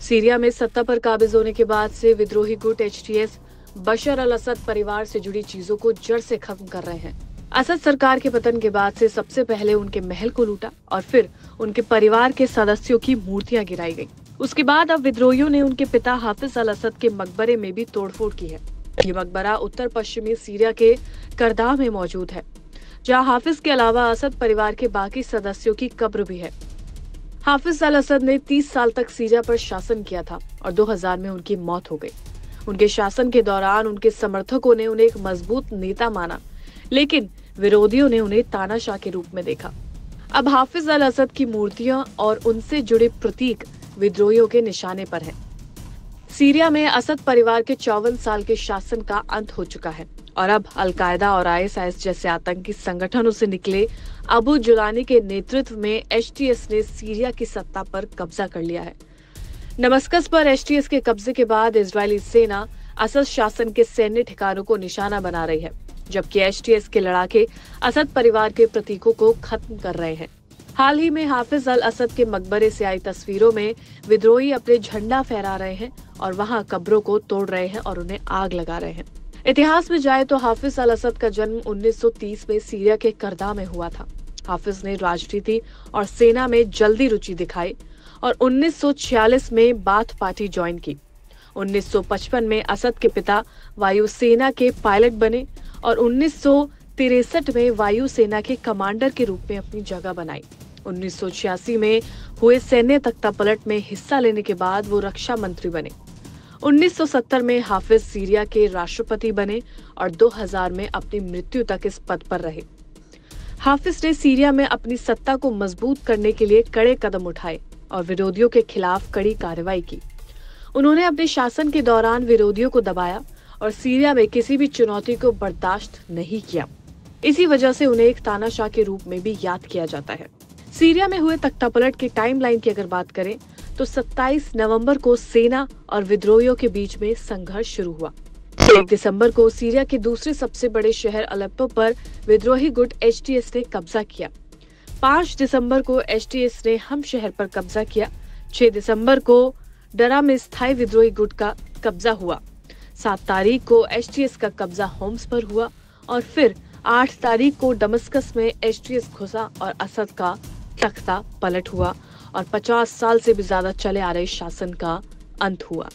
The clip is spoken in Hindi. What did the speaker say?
सीरिया में सत्ता पर काबिज होने के बाद से विद्रोही गुट एचटीएस बशर अल असद परिवार से जुड़ी चीजों को जड़ से खत्म कर रहे हैं। असद सरकार के पतन के बाद से सबसे पहले उनके महल को लूटा और फिर उनके परिवार के सदस्यों की मूर्तियां गिराई गई। उसके बाद अब विद्रोहियों ने उनके पिता हाफिज अल असद के मकबरे में भी तोड़फोड़ की है। ये मकबरा उत्तर पश्चिमी सीरिया के करदा में मौजूद है, जहाँ हाफिज के अलावा असद परिवार के बाकी सदस्यों की कब्र भी है। हाफिज अल असद ने 30 साल तक सीरिया पर शासन किया था और 2000 में उनकी मौत हो गई। उनके शासन के दौरान उनके समर्थकों ने उन्हें एक मजबूत नेता माना, लेकिन विरोधियों ने उन्हें तानाशाह के रूप में देखा। अब हाफिज अल असद की मूर्तियां और उनसे जुड़े प्रतीक विद्रोहियों के निशाने पर हैं। सीरिया में असद परिवार के 54 साल के शासन का अंत हो चुका है और अब अल-कायदा और आईएसआईएस जैसे आतंकी संगठनों से निकले अबू जुलानी के नेतृत्व में एचटीएस ने सीरिया की सत्ता पर कब्जा कर लिया है। दमिश्क पर एचटीएस के कब्जे के बाद इजरायली सेना असद शासन के सैन्य ठिकानों को निशाना बना रही है, जबकि एचटीएस के लड़ाके असद परिवार के प्रतीकों को खत्म कर रहे हैं। हाल ही में हाफिज अल असद के मकबरे से आई तस्वीरों में विद्रोही अपने झंडा फहरा रहे हैं और वहां कब्रों को तोड़ रहे हैं और उन्हें आग लगा रहे हैं। इतिहास में जाए तो हाफिज अल असद का जन्म 1930 में सीरिया के करदा में हुआ था। हाफिज ने राजनीति और सेना में जल्दी रुचि दिखाई और 1946 में बाथ पार्टी ज्वाइन की। 1955 में असद के पिता वायुसेना के पायलट बने और 1963 में वायुसेना के कमांडर के रूप में अपनी जगह बनाई। 1986 में हुए सैन्य तख्तापलट में हिस्सा लेने के बाद वो रक्षा मंत्री बने। 1970 में हाफिज सीरिया के राष्ट्रपति बने और 2000 में अपनी मृत्यु तक इस पद पर रहे। हाफिज ने सीरिया में अपनी सत्ता को मजबूत करने के लिए कड़े कदम उठाए और विरोधियों के खिलाफ कड़ी कार्रवाई की। उन्होंने अपने शासन के दौरान विरोधियों को दबाया और सीरिया में किसी भी चुनौती को बर्दाश्त नहीं किया। इसी वजह से उन्हें एक तानाशाह के रूप में भी याद किया जाता है। सीरिया में हुए तख्तापलट की टाइमलाइन की अगर बात करें तो 27 नवंबर को सेना और विद्रोहियों के बीच में संघर्ष शुरू हुआ। 1 दिसंबर को सीरिया के दूसरे सबसे बड़े शहर अलेप्पो पर विद्रोही गुट एचटीएस ने कब्जा किया। 5 दिसंबर को एचटीएस ने हम शहर पर कब्जा किया। 6 दिसंबर को डरा में स्थायी विद्रोही गुट का कब्जा हुआ। 7 तारीख को एचटीएस का कब्जा होम्स पर हुआ और फिर 8 तारीख को दमिश्क में एचटीएस घुसा और असद का तख्ता पलट हुआ और 50 साल से भी ज्यादा चले आ रहे शासन का अंत हुआ।